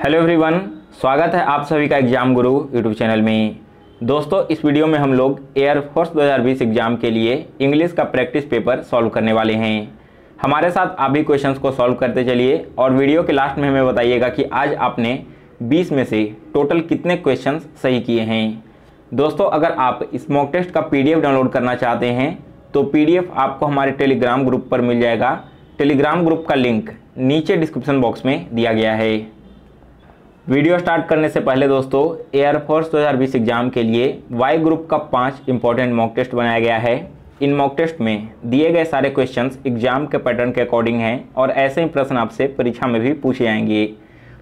Hello everyone, स्वागत है आप सभी का एग्जाम गुरु यूट्यूब चैनल में। दोस्तों, इस वीडियो में हम लोग एयरफोर्स 2020 एग्जाम के लिए इंग्लिश का प्रैक्टिस पेपर सॉल्व करने वाले हैं। हमारे साथ आप भी क्वेश्चंस को सॉल्व करते चलिए और वीडियो के लास्ट में हमें बताइएगा कि आज आपने 20 में से टोटल कितने क्वेश्चंस सही किए हैं। दोस्तों, अगर आप इस मॉक टेस्ट का PDF डाउनलोड करना चाहते हैं तो PDF आपको हमारे टेलीग्राम ग्रुप पर मिल जाएगा। टेलीग्राम ग्रुप का लिंक नीचे डिस्क्रिप्शन बॉक्स में दिया गया है। वीडियो स्टार्ट करने से पहले दोस्तों, एयरफोर्स 2020 एग्जाम के लिए वाई ग्रुप का 5 इंपॉर्टेंट मॉक टेस्ट बनाया गया है। इन मॉक टेस्ट में दिए गए सारे क्वेश्चंस एग्जाम के पैटर्न के अकॉर्डिंग हैं और ऐसे ही प्रश्न आपसे परीक्षा में भी पूछे जाएंगे।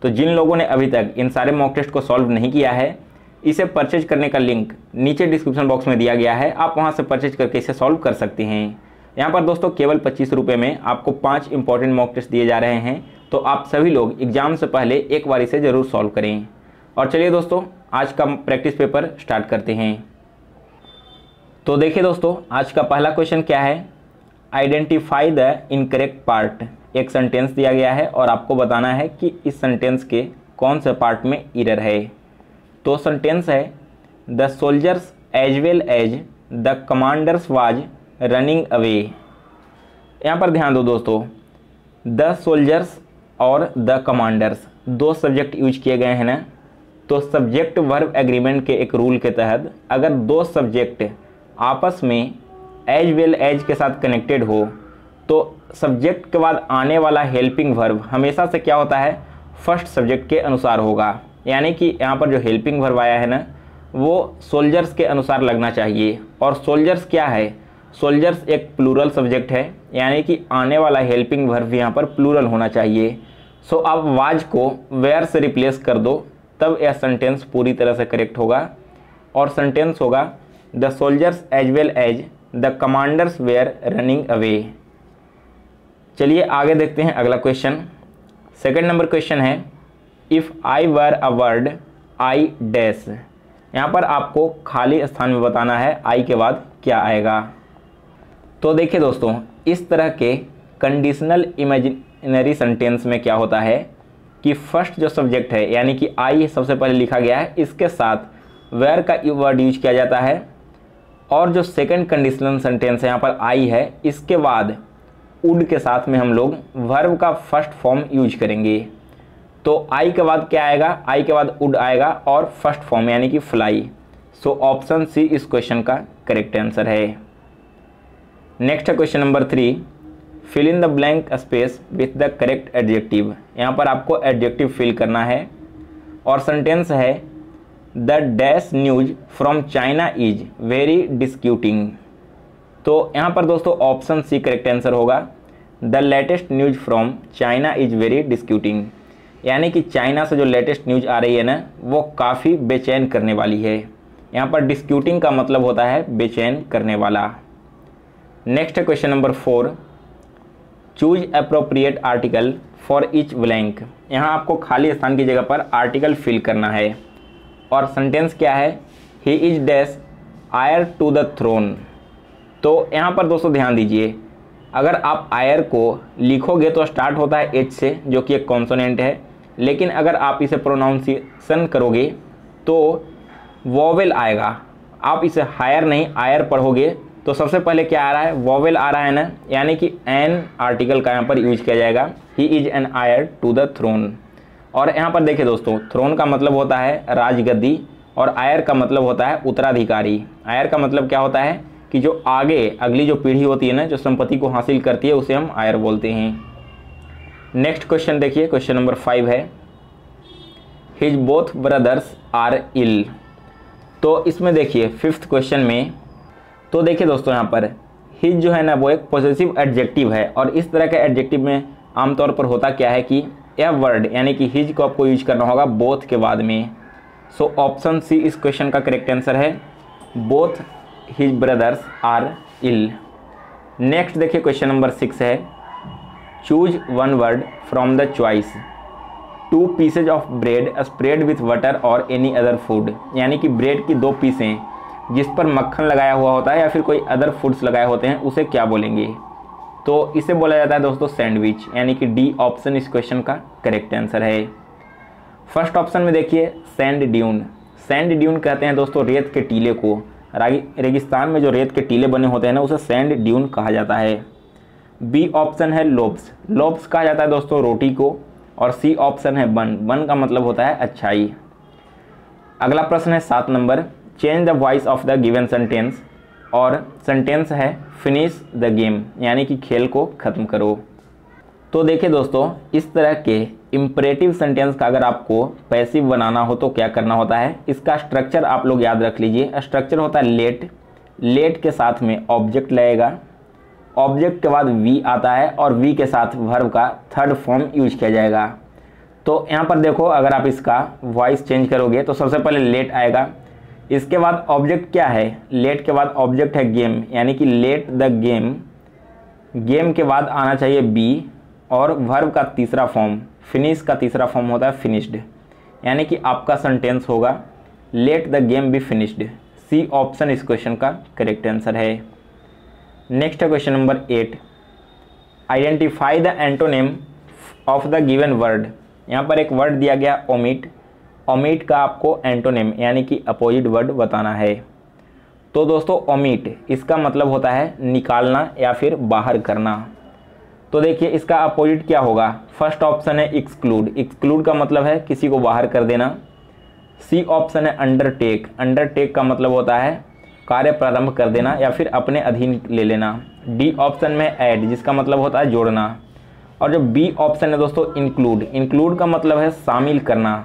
तो जिन लोगों ने अभी तक इन सारे मॉक टेस्ट को सॉल्व नहीं किया है, इसे परचेज करने का लिंक नीचे डिस्क्रिप्शन बॉक्स में दिया गया है। आप वहाँ से परचेज करके इसे सॉल्व कर सकते हैं। यहाँ पर दोस्तों केवल 25 रुपये में आपको 5 इंपॉर्टेंट मॉक टेस्ट दिए जा रहे हैं। तो आप सभी लोग एग्जाम से पहले एक बार इसे ज़रूर सॉल्व करें। और चलिए दोस्तों, आज का प्रैक्टिस पेपर स्टार्ट करते हैं। तो देखिए दोस्तों, आज का पहला क्वेश्चन क्या है। Identify the incorrect part. एक सेंटेंस दिया गया है और आपको बताना है कि इस सेंटेंस के कौन से पार्ट में एरर है। तो सेंटेंस है the soldiers as well as the commanders was running away. यहाँ पर ध्यान दो दोस्तों, द सोल्जर्स और द कमांडर्स दो सब्जेक्ट यूज किए गए हैं ना। तो सब्जेक्ट वर्ब एग्रीमेंट के एक रूल के तहत अगर दो सब्जेक्ट आपस में एज वेल एज के साथ कनेक्टेड हो तो सब्जेक्ट के बाद आने वाला हेल्पिंग वर्ब हमेशा से क्या होता है, फर्स्ट सब्जेक्ट के अनुसार होगा। यानी कि यहाँ पर जो हेल्पिंग वर्ब आया है ना, वो सोल्जर्स के अनुसार लगना चाहिए। और सोल्जर्स क्या है, सोल्जर्स एक प्लूरल सब्जेक्ट है, यानी कि आने वाला हेल्पिंग वर्ब यहाँ पर प्लूरल होना चाहिए। सो आप वाज को वेयर से रिप्लेस कर दो, तब यह सेंटेंस पूरी तरह से करेक्ट होगा। और सेंटेंस होगा the soldiers as well as the commanders were running away. चलिए आगे देखते हैं अगला क्वेश्चन। सेकंड नंबर क्वेश्चन है if I were a word I dash. यहाँ पर आपको खाली स्थान में बताना है आई के बाद क्या आएगा। तो देखिए दोस्तों, इस तरह के कंडीशनल इमेजिनरी सेंटेंस में क्या होता है कि फर्स्ट जो सब्जेक्ट है यानी कि आई सबसे पहले लिखा गया है, इसके साथ वेयर का वर्ड यूज किया जाता है। और जो सेकंड कंडीशनल सेंटेंस है यहाँ पर आई है, इसके बाद वुड के साथ में हम लोग वर्ब का फर्स्ट फॉर्म यूज करेंगे। तो आई के बाद क्या आएगा, आई के बाद वुड आएगा और फर्स्ट फॉर्म यानी कि फ्लाई। सो ऑप्शन सी इस क्वेश्चन का करेक्ट आंसर है। नेक्स्ट है question number 3, fill in the blank space with the correct adjective. यहाँ पर आपको एडजेक्टिव फिल करना है और सेंटेंस है the dash news from China is very disgusting. तो यहाँ पर दोस्तों ऑप्शन सी करेक्ट आंसर होगा, the latest news from China is very disgusting. यानी कि चाइना से जो लेटेस्ट न्यूज आ रही है ना, वो काफ़ी बेचैन करने वाली है। यहाँ पर डिस्क्यूटिंग का मतलब होता है बेचैन करने वाला। नेक्स्ट है question number 4, choose appropriate article for each blank. यहाँ आपको खाली स्थान की जगह पर आर्टिकल फिल करना है और सेंटेंस क्या है, he is dash heir to the throne. तो यहाँ पर दोस्तों ध्यान दीजिए, अगर आप आयर को लिखोगे तो स्टार्ट होता है एच से, जो कि एक कॉन्सोनेंट है। लेकिन अगर आप इसे प्रोनाउंसिएशन करोगे तो वोवेल आएगा। आप इसे हायर नहीं आयर पढ़ोगे तो सबसे पहले क्या आ रहा है, वोवेल आ रहा है ना, यानी कि एन आर्टिकल का यहाँ पर यूज किया जाएगा। He is an heir to the throne. और यहाँ पर देखिए दोस्तों, थ्रोन का मतलब होता है राजगद्दी और आयर का मतलब होता है उत्तराधिकारी। आयर का मतलब क्या होता है कि जो आगे अगली जो पीढ़ी होती है ना, जो संपत्ति को हासिल करती है, उसे हम आयर बोलते हैं। नेक्स्ट क्वेश्चन देखिए, क्वेश्चन नंबर 5 है his both brothers are ill. तो इसमें देखिए 5th क्वेश्चन में, तो देखिए दोस्तों यहाँ पर हिज जो है ना, वो एक पॉजिटिव एडजेक्टिव है। और इस तरह के एडजेक्टिव में आमतौर पर होता क्या है कि यह वर्ड यानी कि हिज को आपको यूज करना होगा बोथ के बाद में। सो ऑप्शन सी इस क्वेश्चन का करेक्ट आंसर है, both his brothers are ill. Next देखिए क्वेश्चन नंबर 6 है choose one word from the choice, 2 pieces of bread spread with butter और एनी अदर फूड। यानी कि ब्रेड की 2 पीसें जिस पर मक्खन लगाया हुआ होता है या फिर कोई अदर फूड्स लगाए होते हैं, उसे क्या बोलेंगे। तो इसे बोला जाता है दोस्तों सैंडविच। यानी कि डी ऑप्शन इस क्वेश्चन का करेक्ट आंसर है। फर्स्ट ऑप्शन में देखिए सैंड ड्यून। सैंड ड्यून कहते हैं दोस्तों रेत के टीले को। रेगिस्तान में जो रेत के टीले बने होते हैं ना, उसे सैंड ड्यून कहा जाता है। बी ऑप्शन है लोब्स। लोब्स कहा जाता है दोस्तों रोटी को। और सी ऑप्शन है बन। बन का मतलब होता है अच्छाई। अगला प्रश्न है 7 number, change the voice of the given sentence. और सेंटेंस है फिनिश द गेम, यानी कि खेल को ख़त्म करो। तो देखिए दोस्तों, इस तरह के इम्परेटिव सेंटेंस का अगर आपको पैसिव बनाना हो तो क्या करना होता है, इसका स्ट्रक्चर आप लोग याद रख लीजिए। स्ट्रक्चर होता है लेट। लेट के साथ में ऑब्जेक्ट लगेगा, ऑब्जेक्ट के बाद वी आता है और वी के साथ वर्ब का थर्ड फॉर्म यूज किया जाएगा। तो यहाँ पर देखो, अगर आप इसका वॉइस चेंज करोगे तो सबसे पहले लेट आएगा। इसके बाद ऑब्जेक्ट क्या है, लेट के बाद ऑब्जेक्ट है गेम, यानी कि लेट द गेम। गेम के बाद आना चाहिए बी और वर्ब का तीसरा फॉर्म, फिनिश का तीसरा फॉर्म होता है फिनिश्ड, यानी कि आपका सेंटेंस होगा let the game be finished. C option इस क्वेश्चन का करेक्ट आंसर है। नेक्स्ट है question number 8, identify the antonym of the given word. यहाँ पर एक वर्ड दिया गया ओमिट। ओमिट का आपको एंटोनिम यानी कि अपोजिट वर्ड बताना है। तो दोस्तों ओमिट इसका मतलब होता है निकालना या फिर बाहर करना। तो देखिए इसका अपोजिट क्या होगा। फर्स्ट ऑप्शन है एक्सक्लूड। एक्सक्लूड का मतलब है किसी को बाहर कर देना। सी ऑप्शन है अंडरटेक। अंडरटेक का मतलब होता है कार्य प्रारंभ कर देना या फिर अपने अधीन ले लेना। डी ऑप्शन में ऐड, जिसका मतलब होता है जोड़ना। और जो बी ऑप्शन है दोस्तों इंक्लूड। इंक्लूड का मतलब है शामिल करना।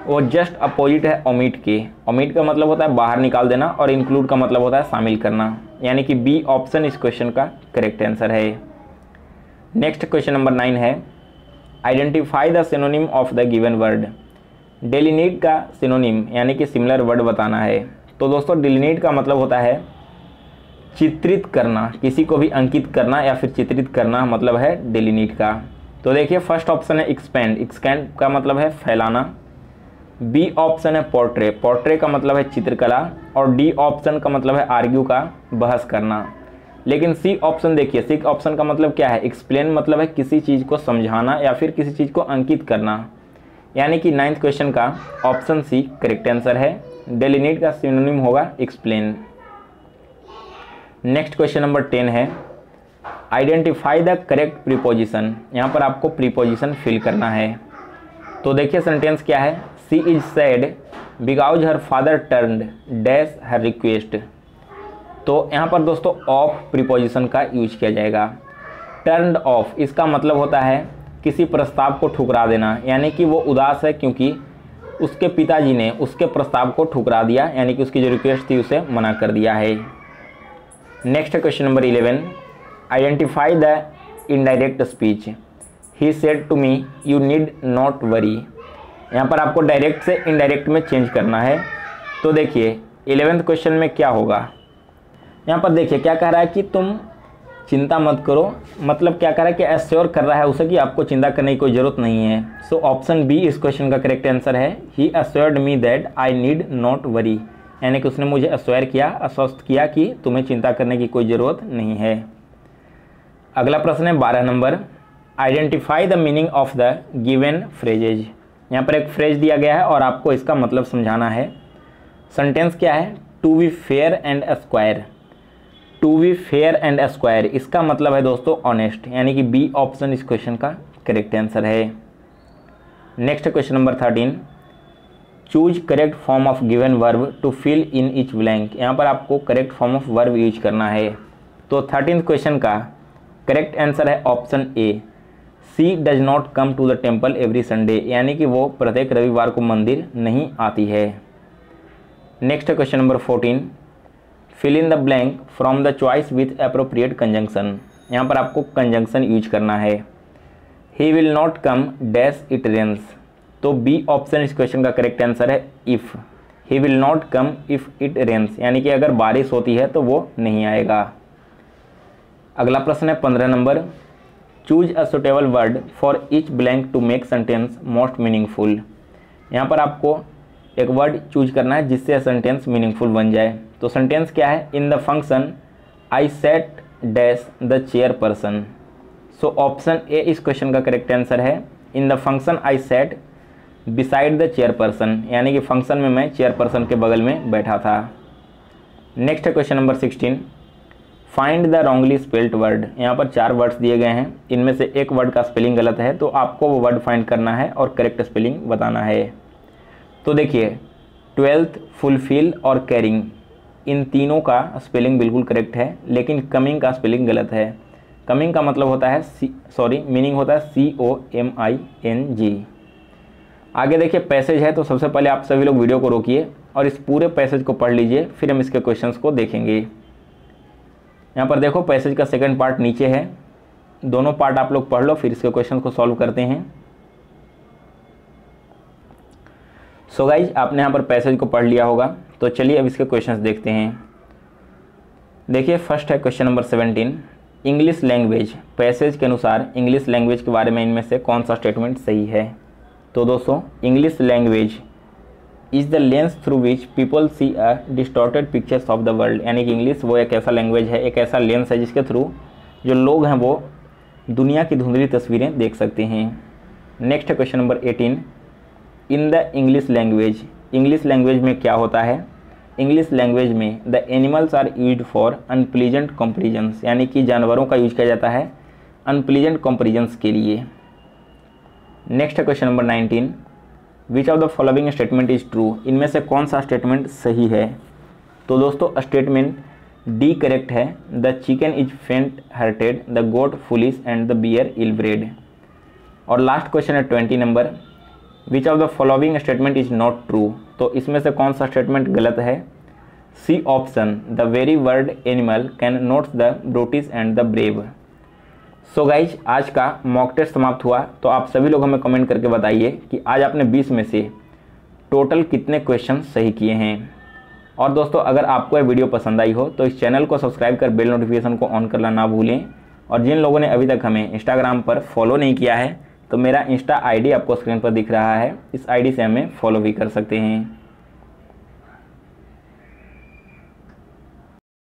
वो जस्ट अपोजिट है ओमिट के। ओमिट का मतलब होता है बाहर निकाल देना और इंक्लूड का मतलब होता है शामिल करना, यानी कि बी ऑप्शन इस क्वेश्चन का करेक्ट आंसर है। नेक्स्ट क्वेश्चन नंबर 9 है, identify the synonym of the given word. Delineate का सिनोनिम यानी कि सिमिलर वर्ड बताना है। तो दोस्तों डेलिनेट का मतलब होता है चित्रित करना, किसी को भी अंकित करना या फिर चित्रित करना मतलब है डेलिनेट का। तो देखिए फर्स्ट ऑप्शन है एक्सपेंड। एक्सपेंड का मतलब है फैलाना। बी ऑप्शन है पोर्ट्रे। पोर्ट्रे का मतलब है चित्रकला। और डी ऑप्शन का मतलब है आर्ग्यू का, बहस करना। लेकिन सी ऑप्शन देखिए, सी ऑप्शन का मतलब क्या है, एक्सप्लेन मतलब है किसी चीज़ को समझाना या फिर किसी चीज़ को अंकित करना, यानी कि 9th क्वेश्चन का ऑप्शन सी करेक्ट आंसर है। डेलिनेट का सिनोनिम होगा एक्सप्लेन। नेक्स्ट क्वेश्चन नंबर 10 है, आइडेंटिफाई द करेक्ट प्रीपोजिशन। यहाँ पर आपको प्रीपोजिशन फिल करना है। तो देखिए सेंटेंस क्या है, she is sad because her father turned dash her request. तो यहाँ पर दोस्तों ऑफ प्रीपोजिशन का यूज किया जाएगा। टर्न्ड ऑफ इसका मतलब होता है किसी प्रस्ताव को ठुकरा देना, यानी कि वो उदास है क्योंकि उसके पिताजी ने उसके प्रस्ताव को ठुकरा दिया, यानी कि उसकी जो रिक्वेस्ट थी उसे मना कर दिया है। Next question number 11, identify the indirect speech. He said to me you need not worry. यहाँ पर आपको डायरेक्ट से इनडायरेक्ट में चेंज करना है। तो देखिए 11th क्वेश्चन में क्या होगा, यहाँ पर देखिए क्या कह रहा है कि तुम चिंता मत करो, मतलब क्या कह रहा है कि एश्योर कर रहा है उसे कि आपको चिंता करने की कोई ज़रूरत नहीं है। सो ऑप्शन बी इस क्वेश्चन का करेक्ट आंसर है। He assured me that I need not worry, यानी कि उसने मुझे एश्योर किया, आश्वस्त किया कि तुम्हें चिंता करने की कोई ज़रूरत नहीं है। अगला प्रश्न है 12 number, identify the meaning of the given phrases. यहाँ पर एक फ्रेज दिया गया है और आपको इसका मतलब समझाना है। सेंटेंस क्या है, to be fair and square. To be fair and square इसका मतलब है दोस्तों ऑनेस्ट, यानी कि बी ऑप्शन इस क्वेश्चन का करेक्ट आंसर है। Next question number 13, choose correct form of given verb to fill in each blank. यहाँ पर आपको correct form of verb use करना है। तो 13th क्वेश्चन का करेक्ट आंसर है option A, she does not come to the temple every Sunday, यानी कि वो प्रत्येक रविवार को मंदिर नहीं आती है। Next question number 14, fill in the blank from the choice with appropriate conjunction. यहाँ पर आपको कंजंक्शन यूज करना है। He will not come dash it rains. तो बी ऑप्शन इस क्वेश्चन का करेक्ट आंसर है if. He will not come if it rains, यानी कि अगर बारिश होती है तो वो नहीं आएगा। अगला प्रश्न है 15 number, choose a suitable word for each blank to make sentence most meaningful. यहाँ पर आपको एक वर्ड चूज करना है जिससे सेंटेंस मीनिंगफुल बन जाए। तो सेंटेंस क्या है, in the function I set dash the chair person. So option A इस क्वेश्चन का करेक्ट आंसर है। In the function I set beside the chairperson, यानी कि फंक्शन में मैं चेयरपर्सन के बगल में बैठा था। नेक्स्ट है question number 16, find the wrongly spelled word. यहाँ पर 4 वर्ड्स दिए गए हैं, इनमें से एक वर्ड का स्पेलिंग गलत है, तो आपको वो वर्ड फाइंड करना है और करेक्ट स्पेलिंग बताना है। तो देखिए 12th, फुलफिल और कैरिंग, इन तीनों का स्पेलिंग बिल्कुल करेक्ट है, लेकिन कमिंग का स्पेलिंग गलत है। कमिंग का मतलब होता है मीनिंग होता है COMING। आगे देखिए पैसेज है, तो सबसे पहले आप सभी लोग वीडियो को रोकिए और इस पूरे पैसेज को पढ़ लीजिए, फिर हम इसके क्वेश्चंस को देखेंगे। यहाँ पर देखो पैसेज का सेकंड पार्ट नीचे है, दोनों पार्ट आप लोग पढ़ लो, फिर इसके क्वेश्चन को सॉल्व करते हैं। सो गाइज आपने यहाँ पर पैसेज को पढ़ लिया होगा, तो चलिए अब इसके क्वेश्चंस देखते हैं। देखिए फर्स्ट है question number 17, English language. Passage के अनुसार इंग्लिश लैंग्वेज के बारे में इनमें से कौन सा स्टेटमेंट सही है। तो दोस्तों English language is the lens through which people see a distorted pictures of the world, यानी कि इंग्लिश वो एक ऐसा लैंग्वेज है, एक ऐसा लेंस है जिसके थ्रू जो लोग हैं वो दुनिया की धुंधली तस्वीरें देख सकते हैं। नेक्स्ट है question number 18, in the English language. English language में क्या होता है। इंग्लिश लैंग्वेज में the animals are used for unpleasant comparisons, यानी कि जानवरों का यूज किया जाता है अनप्लीजेंट कंपेरिजन्स के लिए। नेक्स्ट है question number 19, which of the following statement is true. इनमें से कौन सा स्टेटमेंट सही है। तो दोस्तों स्टेटमेंट डी करेक्ट है, the chicken is faint hearted, the goat foolish and the bear ill bred. और लास्ट क्वेश्चन है 20 number, which of the following statement is not true. तो इसमें से कौन सा स्टेटमेंट गलत है। C option, the very word animal can notes the brutish and the brave. So guys आज का मॉक टेस्ट समाप्त हुआ, तो आप सभी लोग हमें कमेंट करके बताइए कि आज आपने 20 में से टोटल कितने क्वेश्चन सही किए हैं। और दोस्तों अगर आपको यह वीडियो पसंद आई हो तो इस चैनल को सब्सक्राइब कर बेल नोटिफिकेशन को ऑन करना ना भूलें। और जिन लोगों ने अभी तक हमें इंस्टाग्राम पर फॉलो नहीं किया है, तो मेरा इंस्टा ID आपको स्क्रीन पर दिख रहा है, इस ID से हमें फॉलो भी कर सकते हैं।